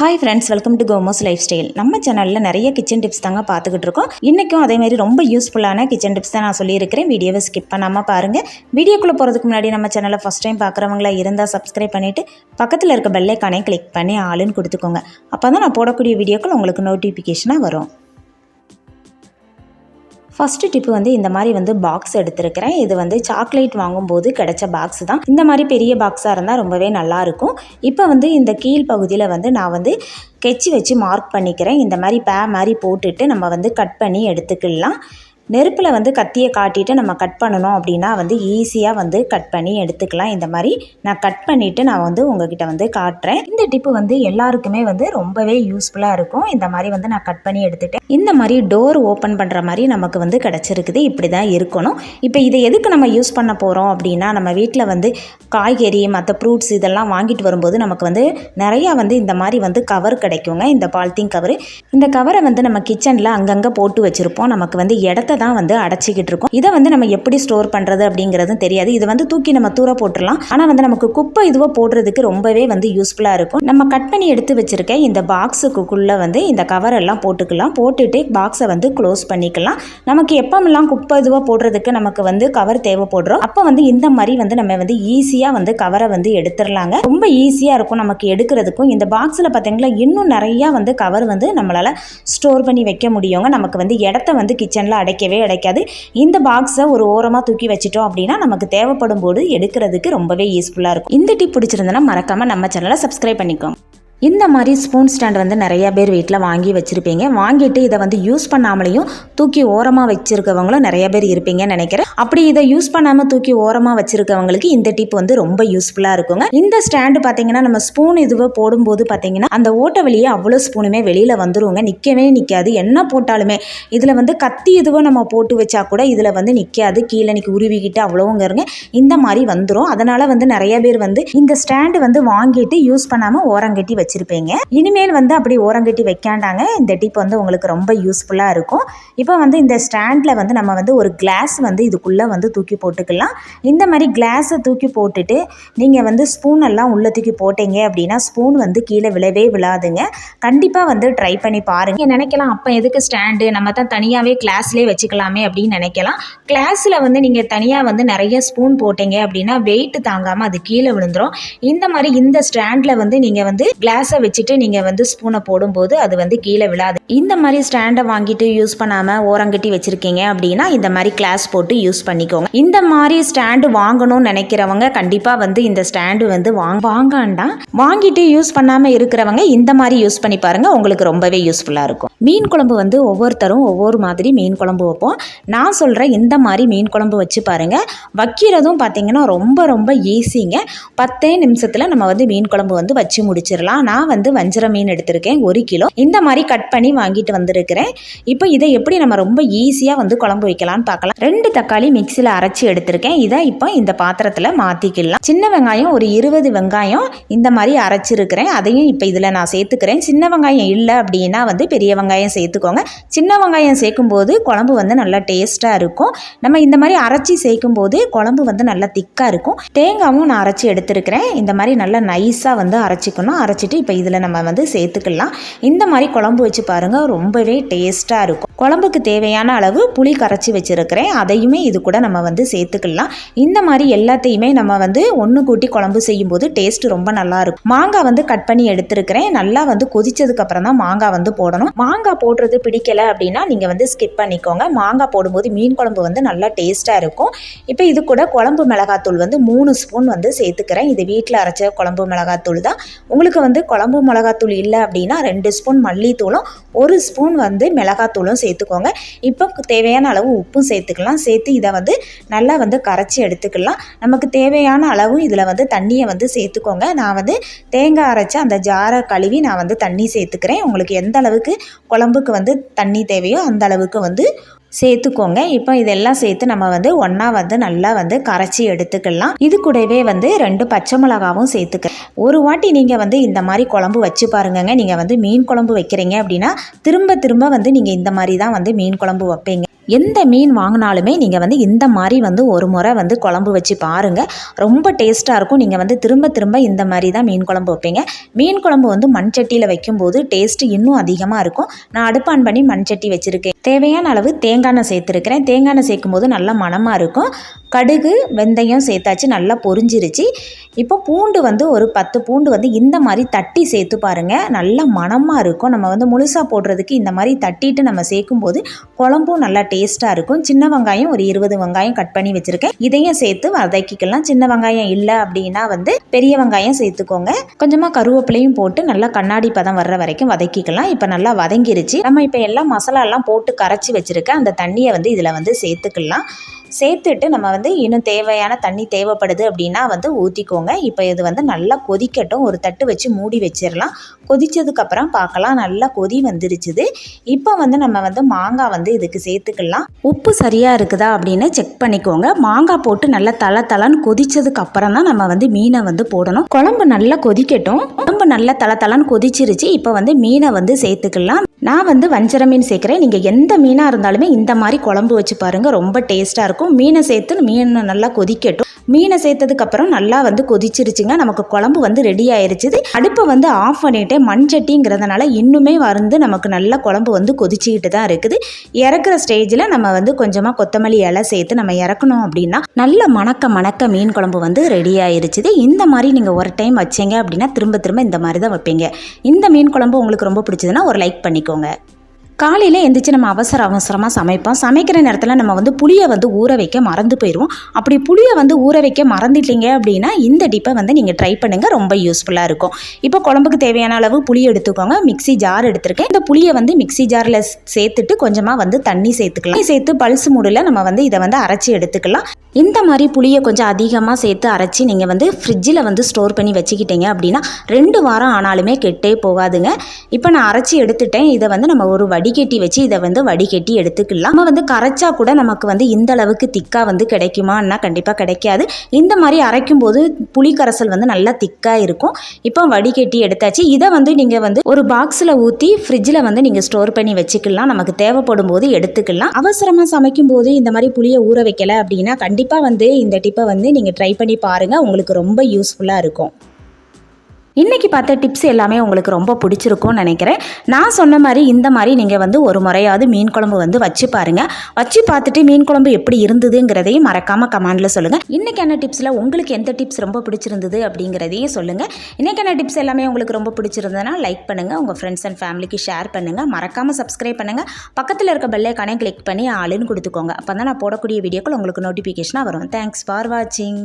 Hi ஃப்ரெண்ட்ஸ், welcome to Komo's life style. நம்ம சேனலில் நிறைய கிச்சன் டிப்ஸ் தாங்க பார்த்துக்கிட்டு இருக்கோம். இன்றைக்கும் அதேமாதிரி ரொம்ப யூஸ்ஃபுல்லான கிச்சன் டிப்ஸ் தான் நான் சொல்லியிருக்கிறேன். வீடியோவை ஸ்கிப் பண்ணாமல் பாருங்கள். வீடியோக்குள்ளே போகிறதுக்கு முன்னாடி நம்ம சேனலை ஃபஸ்ட் டைம் பார்க்குறவங்களா இருந்தால் சப்ஸ்கிரைப் பண்ணிவிட்டு பக்கத்தில் இருக்க பெல் ஐகானை கிளிக் பண்ணி ஆளுன்னு கொடுத்துக்கோங்க. அப்போ தான் நான் போடக்கூடிய வீடியோக்கள் உங்களுக்கு நோட்டிஃபிகேஷனாக வரும். ஃபஸ்ட்டு டிப்பு இந்த மாதிரி பாக்ஸ் எடுத்துருக்கிறேன். இது சாக்லேட் வாங்கும்போது கிடைச்ச பாக்ஸ் தான். இந்த மாதிரி பெரிய பாக்ஸாக இருந்தால் ரொம்பவே நல்லாயிருக்கும். இப்போ இந்த கீழ் பகுதியில் நான் கெச்சி வச்சு மார்க் பண்ணிக்கிறேன். இந்த மாதிரி மாதிரி போட்டுட்டு நம்ம கட் பண்ணி எடுத்துக்கலாம். நெருப்பில் கத்தியை காட்டிட்டு நம்ம கட் பண்ணணும் அப்படின்னா ஈஸியாக கட் பண்ணி எடுத்துக்கலாம். இந்த மாதிரி நான் கட் பண்ணிவிட்டு நான் உங்ககிட்ட காட்டுறேன். இந்த டிப்பு எல்லாருக்குமே ரொம்பவே யூஸ்ஃபுல்லாக இருக்கும். இந்த மாதிரி நான் கட் பண்ணி எடுத்துட்டேன். இந்த மாதிரி டோர் ஓப்பன் பண்ணுற மாதிரி நமக்கு கிடச்சிருக்குது. இப்படி தான் இருக்கணும். இப்போ இதை எதுக்கு நம்ம யூஸ் பண்ண போகிறோம் அப்படின்னா, நம்ம வீட்டில் காய்கறி மற்ற ஃப்ரூட்ஸ் இதெல்லாம் வாங்கிட்டு வரும்போது நமக்கு நிறையா இந்த மாதிரி கவர் கிடைக்குங்க. இந்த பாலித்தீன் கவர். இந்த கவரை நம்ம கிச்சனில் அங்கங்கே போட்டு வச்சுருப்போம். நமக்கு இடத்த தான் அடைச்சிக்கிட்டு இருக்கும். இதை நம்ம எப்படி ஸ்டோர் பண்ணுறது அப்படிங்கிறதும் தெரியாது. இது தூக்கி நம்ம தூர போட்டுடலாம். ஆனால் நமக்கு குப்பை இதுவோ போடுறதுக்கு ரொம்பவே யூஸ்ஃபுல்லாக இருக்கும். நம்ம கட் பண்ணி எடுத்து வச்சிருக்க இந்த பாக்ஸுக்குள்ளே இந்த கவர் எல்லாம் போட்டுக்கலாம். போட்டுட்டு பாக்ஸை க்ளோஸ் பண்ணிக்கலாம். நமக்கு எப்பமெல்லாம் குப்பை இதுவோ போடுறதுக்கு நமக்கு கவர் தேவைப்படுறோம், அப்போ இந்த மாதிரி நம்ம ஈஸியாக கவரை எடுத்துடலாங்க. ரொம்ப ஈஸியாக இருக்கும் நமக்கு எடுக்கிறதுக்கும். இந்த பாக்ஸில் பார்த்தீங்கன்னா இன்னும் நிறையா கவர் நம்மளால் ஸ்டோர் பண்ணி வைக்க முடியுங்க. நமக்கு இடத்த கிச்சனில் அடைக்காது. இந்த பாக்ஸை ஒரு ஓரமாக தூக்கி வச்சிட்டோம் அப்படின்னா நமக்கு தேவைப்படும் போது எடுக்கிறதுக்கு ரொம்பவே யூஸ்ஃபுல்லாக இருக்கும். இந்த டிப் பிடிச்சிருந்தனா மறக்காமல் நம்ம சேனலை சப்ஸ்கிரைப் பண்ணிக்கோங்க. இந்த மாதிரி ஸ்பூன் ஸ்டாண்ட் நிறைய பேர் வீட்டில் வாங்கி வச்சுருப்பீங்க. வாங்கிட்டு இதை யூஸ் பண்ணாமலையும் தூக்கி ஓரமாக வச்சுருக்கவங்களும் நிறைய பேர் இருப்பீங்கன்னு நினைக்கிறேன். அப்படி இதை யூஸ் பண்ணாமல் தூக்கி ஓரமாக வச்சுருக்கவங்களுக்கு இந்த டிப் ரொம்ப யூஸ்ஃபுல்லாக இருக்குங்க. இந்த ஸ்டாண்டு பார்த்தீங்கன்னா நம்ம ஸ்பூன் இதுவை போடும்போது பார்த்தீங்கன்னா அந்த ஓட்ட வழியே அவ்வளோ ஸ்பூனுமே வெளியில் வந்துருவோங்க. நிற்கவே நிற்காது. என்ன போட்டாலுமே இதில் கத்தி இதுவோ நம்ம போட்டு வச்சா கூட இதில் நிற்காது. கீழே நிற்க உருவிக்கிட்டு அவ்வளோங்கிறங்க இந்த மாதிரி வந்துடும். அதனால் நிறைய பேர் இந்த ஸ்டாண்டு வாங்கிட்டு யூஸ் பண்ணாமல் ஓரங்கட்டி வச்சிருப்பீங்க. இனிமேல் அப்படி ஓரங்கட்டி வைக்காண்டாங்க. இந்த டிப் உங்களுக்கு ரொம்ப யூஸ்ஃபுல்லாக இருக்கும். இப்போ இந்த ஸ்டாண்டில் நம்ம ஒரு கிளாஸ் இதுக்குள்ளே தூக்கி போட்டுக்கலாம். இந்த மாதிரி கிளாஸை தூக்கி போட்டுட்டு நீங்கள் ஸ்பூன் எல்லாம் உள்ளே தூக்கி போட்டீங்க அப்படின்னா ஸ்பூன் கீழே விழவே விழாதுங்க. கண்டிப்பாக ட்ரை பண்ணி பாருங்கள். நினைக்கலாம் அப்போ எதுக்கு ஸ்டாண்டு, நம்ம தான் தனியாகவே கிளாஸ்லேயே வச்சுக்கலாமே அப்படின்னு நினைக்கலாம். கிளாஸில் நீங்கள் தனியாக நிறைய ஸ்பூன் போட்டீங்க அப்படின்னா வெயிட் தாங்காமல் அது கீழே விழுந்துடும். இந்த மாதிரி இந்த ஸ்டாண்டில் நீங்கள் கிளாஸை வச்சுட்டு நீங்கள் ஸ்பூனை போடும்போது அது கீழே விழாது. இந்த மாதிரி ஸ்டாண்டை வாங்கிட்டு யூஸ் பண்ணாமல் ஓரங்கட்டி வச்சுருக்கீங்க அப்படின்னா இந்த மாதிரி கிளாஸ் போட்டு யூஸ் பண்ணிக்கோங்க. இந்த மாதிரி ஸ்டாண்டு வாங்கணும்னு நினைக்கிறவங்க கண்டிப்பாக இந்த ஸ்டாண்டு வாங்காண்டா. வாங்கிட்டு யூஸ் பண்ணாமல் இருக்கிறவங்க இந்த மாதிரி யூஸ் பண்ணி பாருங்கள். உங்களுக்கு ரொம்பவே யூஸ்ஃபுல்லாக இருக்கும். மீன் குழம்பு ஒவ்வொருத்தரும் ஒவ்வொரு மாதிரி மீன் குழம்பு வைப்போம். நான் சொல்கிறேன் இந்த மாதிரி மீன் குழம்பு வச்சு பாருங்கள். வைக்கிறதும் பார்த்தீங்கன்னா ரொம்ப ரொம்ப ஈஸிங்க. 10 நிமிஷத்தில் நம்ம மீன் குழம்பு வச்சு முடிச்சிடலாம். நான் வஞ்சர மீன் எடுத்திருக்கேன் 1 கிலோ. இந்த மாதிரி கட் பண்ணி வாங்கிட்டு வந்திருக்கிறேன். இப்போ இதை எப்படி நம்ம ரொம்ப ஈஸியாக குழம்பு வைக்கலான்னு பார்க்கலாம். 2 தக்காளி மிக்சியில் அரைச்சி எடுத்திருக்கேன். இதை இப்போ இந்த பாத்திரத்தில் மாற்றிக்கலாம். சின்ன வெங்காயம் ஒரு 20 வெங்காயம் இந்த மாதிரி அரைச்சிருக்கிறேன். அதையும் இப்போ இதில் நான் சேர்த்துக்கிறேன். சின்ன வெங்காயம் இல்லை அப்படின்னா பெரிய வெங்காயம் சேர்த்துக்கோங்க. சின்ன வெங்காயம் சேர்க்கும்போது குழம்பு நல்லா டேஸ்ட்டாக இருக்கும். நம்ம இந்த மாதிரி அரைச்சி சேர்க்கும்போது குழம்பு நல்லா திக்காக இருக்கும். தேங்காயும் நான் அரைச்சி எடுத்துருக்கிறேன். இந்த மாதிரி நல்லா நைஸாக அரைச்சிக்கணும். அரைச்சிட்டு இப்போ இதில் நம்ம சேர்த்துக்கலாம். இந்த மாதிரி குழம்பு வச்சு பாருங்கள், ரொம்பவே டேஸ்ட்டாக இருக்கும். குழம்புக்கு தேவையான அளவு புளி கரைச்சி வச்சுருக்கிறேன். அதையுமே இது கூட நம்ம சேர்த்துக்கலாம். இந்த மாதிரி எல்லாத்தையுமே நம்ம ஒன்று கூட்டி குழம்பு செய்யும்போது டேஸ்ட் ரொம்ப நல்லாயிருக்கும். மாங்காய் கட் பண்ணி எடுத்துருக்கிறேன். நல்லா கொதிச்சதுக்கு அப்புறம் தான் மாங்காய் போடணும். மாங்காய் போடுறது பிடிக்கலை அப்படின்னா நீங்கள் ஸ்கிப் பண்ணிக்கோங்க. மாங்காய் போடும்போது மீன் குழம்பு நல்லா டேஸ்ட்டாக இருக்கும். இப்போ இது கூட குழம்பு மிளகாத்தூள் 3 ஸ்பூன் சேர்த்துக்கிறேன். இது வீட்டில் அரைச்ச குழம்பு மிளகாத்தூள் தான். உங்களுக்கு குழம்பு மிளகாத்தூள் இல்லை அப்படின்னா 2 ஸ்பூன் மல்லித்தூளும் 1 ஸ்பூன் மிளகாத்தூளும் சேர்த்துக்கோங்க. இப்போ தேவையான அளவு உப்பும் சேர்த்துக்கலாம். சேர்த்து இதை நல்லா கரைச்சி எடுத்துக்கலாம். நமக்கு தேவையான அளவு இதில் தண்ணியை சேர்த்துக்கோங்க. நான் தேங்காய் அரைச்ச அந்த ஜாரை கழுவி நான் தண்ணி சேர்த்துக்கிறேன். உங்களுக்கு எந்த அளவுக்கு குழம்புக்கு தண்ணி தேவையோ அந்த அளவுக்கு சேர்த்துக்கோங்க. இப்போ இதெல்லாம் சேர்த்து நம்ம ஒன்றா நல்லா கரைச்சி எடுத்துக்கலாம். இது கூடவே 2 பச்சை மிளகாவும் சேர்த்துக்க. ஒரு வாட்டி நீங்கள் இந்த மாதிரி குழம்பு வச்சு பாருங்கங்க. நீங்கள் மீன் குழம்பு வைக்கிறீங்க அப்படின்னா திரும்ப திரும்ப நீங்கள் இந்த மாதிரி தான் மீன் குழம்பு வைப்பீங்க. எந்த மீன் வாங்கினாலுமே நீங்கள் வந்து இந்த மாதிரி வந்து ஒரு முறை வந்து குழம்பு வச்சு பாருங்கள். ரொம்ப டேஸ்ட்டாக இருக்கும். நீங்கள் வந்து திரும்ப திரும்ப இந்த மாதிரி தான் மீன் குழம்பு வைப்பீங்க. மீன் குழம்பு வந்து மண் சட்டியில் வைக்கும்போது டேஸ்ட்டு இன்னும் அதிகமாக இருக்கும். நான் அடுப்பு ஆன் பண்ணி மண் சட்டி வச்சுருக்கேன். தேவையான அளவு தேங்காய் எண்ணெய் சேர்த்துருக்கிறேன். தேங்காய் எண்ணெய் சேர்க்கும் போது நல்லா மணமாக இருக்கும். கடுகு வெந்தயம் சேர்த்தாச்சு, நல்லா பொரிஞ்சிருச்சு. இப்போ பூண்டு வந்து ஒரு 10 பூண்டு வந்து இந்த மாதிரி தட்டி சேர்த்து பாருங்கள், நல்லா மணமாக இருக்கும். நம்ம வந்து முழுசாக போடுறதுக்கு இந்த மாதிரி தட்டிட்டு நம்ம சேர்க்கும்போது குழம்பும் நல்லா டேஸ்ட்டாக இருக்கும். சின்ன வெங்காயம் ஒரு 20 வெங்காயம் கட் பண்ணி வச்சுருக்கேன். இதையும் சேர்த்து வதக்கிக்கலாம். சின்ன வெங்காயம் இல்லை அப்படின்னா வந்து பெரிய வெங்காயம் சேர்த்துக்கோங்க. கொஞ்சமாக கருவேப்பிலையும் போட்டு நல்லா கண்ணாடி பதம் வர்ற வரைக்கும் வதக்கிக்கலாம். இப்போ நல்லா வதங்கிருச்சு. நம்ம இப்போ எல்லாம் மசாலாலாம் போட்டு கரைச்சி வச்சுருக்கேன். அந்த தண்ணியை வந்து இதில் வந்து சேர்த்துக்கலாம். சேர்த்துட்டு நம்ம வந்து இன்னும் தேவையான தண்ணி தேவைப்படுது அப்படின்னா வந்து ஊற்றிக்கோங்க. இப்போ இது வந்து நல்லா கொதிக்கட்டும். ஒரு தட்டு வச்சு மூடி வச்சிடலாம். கொதித்ததுக்கப்புறம் பார்க்கலாம். நல்லா கொதி வந்துருச்சுது. இப்போ வந்து நம்ம வந்து மாங்காய் வந்து இதுக்கு சேர்த்துக்கலாம். உப்பு சரியாக இருக்குதா அப்படின்னு செக் பண்ணிக்கோங்க. மாங்காய் போட்டு நல்லா தளன்னு கொதித்ததுக்கப்புறம் தான் நம்ம வந்து மீனை வந்து போடணும். குழம்பு நல்லா கொதிக்கட்டும். குழம்பு நல்லா தளன்னு கொதிச்சிருச்சு. இப்போ வந்து மீனை வந்து சேர்த்துக்கலாம். நான் வந்து வஞ்சர மீன் சேர்க்குறேன். நீங்கள் எந்த மீனாக இருந்தாலுமே இந்த மாதிரி குழம்பு வச்சு பாருங்கள், ரொம்ப டேஸ்ட்டாக இருக்கும். மீனை சேர்த்து மீன் நல்லா கொதிக்கட்டும். மீனை சேர்த்ததுக்கப்புறம் நல்லா வந்து கொதிச்சிருச்சுங்க. நமக்கு குழம்பு வந்து ரெடி ஆயிடுச்சு. அடுப்பை வந்து ஆஃப் பண்ணிவிட்டு மண் சட்டிங்கிறதுனால இன்னுமே வந்து நமக்கு நல்லா குழம்பு வந்து கொதிச்சிக்கிட்டு தான் இருக்குது. இறக்குற ஸ்டேஜில் நம்ம வந்து கொஞ்சமாக கொத்தமல்லி இலை சேர்த்து நம்ம இறக்கணும் அப்படின்னா நல்ல மணக்க மீன் குழம்பு வந்து ரெடி ஆயிடுச்சு. இந்த மாதிரி நீங்கள் ஒரு டைம் வச்சிங்க அப்படின்னா திரும்ப திரும்ப இந்த மாதிரி தான் வைப்பீங்க. இந்த மீன் குழம்பு உங்களுக்கு ரொம்ப பிடிச்சதுன்னா ஒரு லைக் பண்ணிக்கோங்க. காலையில் எந்திரிச்சு நம்ம அவசரமாக சமைப்போம். சமைக்கிற நேரத்தில் நம்ம வந்து புளியை வந்து ஊற வைக்க மறந்து போயிடுவோம். அப்படி புளியை வந்து ஊற வைக்க மறந்துட்டீங்க அப்படின்னா இந்த டிப்பை வந்து நீங்கள் ட்ரை பண்ணுங்கள், ரொம்ப யூஸ்ஃபுல்லாக இருக்கும். இப்போ குழம்புக்கு தேவையான அளவு புளி எடுத்துக்கோங்க. மிக்ஸி ஜார் எடுத்திருக்கேன். இந்த புளியை வந்து மிக்ஸி ஜாரில் சேர்த்துட்டு கொஞ்சமாக வந்து தண்ணி சேர்த்துக்கலாம். சேர்த்து பல்ஸ் மூடில் நம்ம வந்து இதை வந்து அரைச்சி எடுத்துக்கலாம். இந்த மாதிரி புளியை கொஞ்சம் அதிகமாக சேர்த்து அரைச்சி நீங்கள் வந்து ஃப்ரிட்ஜில் வந்து ஸ்டோர் பண்ணி வச்சுக்கிட்டீங்க அப்படின்னா 2 வாரம் ஆனாலுமே கெட்டே போகாதுங்க. இப்போ நான் அரைச்சி எடுத்துட்டேன். இதை வந்து நம்ம ஒரு வடிகட்டி வச்சு இதை வந்து வடிகட்டி எடுத்துக்கலாம். நம்ம வந்து கரைச்சா கூட நமக்கு வந்து இந்த அளவுக்கு திக்காக வந்து கிடைக்குமான்னா கண்டிப்பாக கிடைக்காது. இந்த மாதிரி அரைக்கும் போது புளி கரைசல் வந்து நல்லா திக்காக இருக்கும். இப்போ வடிகட்டி எடுத்தாச்சு. இதை வந்து நீங்கள் வந்து ஒரு பாக்ஸில் ஊற்றி ஃப்ரிட்ஜில் வந்து நீங்கள் ஸ்டோர் பண்ணி வச்சுக்கலாம். நமக்கு தேவைப்படும் போது எடுத்துக்கலாம். அவசரமாக சமைக்கும் போது இந்த மாதிரி புளியை ஊற வைக்கலை அப்படின்னா கண்டிப்பாக வந்து இந்த டிப்பை வந்து நீங்கள் ட்ரை பண்ணி பாருங்கள். உங்களுக்கு ரொம்ப யூஸ்ஃபுல்லாக இருக்கும். இன்றைக்கி பார்த்த டிப்ஸ் எல்லாமே உங்களுக்கு ரொம்ப பிடிச்சிருக்கும்னு நினைக்கிறேன். நான் சொன்ன மாதிரி இந்த மாதிரி நீங்கள் வந்து ஒரு முறையாவது மீன் குழம்பு வந்து வச்சு பாருங்கள். வச்சு பார்த்துட்டு மீன் குழம்பு எப்படி இருந்ததுங்கிறதையும் மறக்காமல் கமெண்டில் சொல்லுங்கள். இன்றைக்கான டிப்ஸில் உங்களுக்கு எந்த டிப்ஸ் ரொம்ப பிடிச்சிருந்தது அப்படிங்கிறதையும் சொல்லுங்கள். இன்றைக்கான டிப்ஸ் எல்லாமே உங்களுக்கு ரொம்ப பிடிச்சிருந்ததுன்னா லைக் பண்ணுங்கள், உங்கள் ஃப்ரெண்ட்ஸ் அண்ட் ஃபேமிலிக்கு ஷேர் பண்ணுங்கள், மறக்காமல் சப்ஸ்கிரைப் பண்ணுங்கள். பக்கத்தில் இருக்க பெல் ஐகானை கிளிக் பண்ணி ஆளுன்னு கொடுத்துக்கோங்க. அப்போ தான் நான் போடக்கூடிய வீடியோக்கள் உங்களுக்கு நோட்டிஃபிகேஷனாக வரும். தேங்க்ஸ் ஃபார் வாட்சிங்.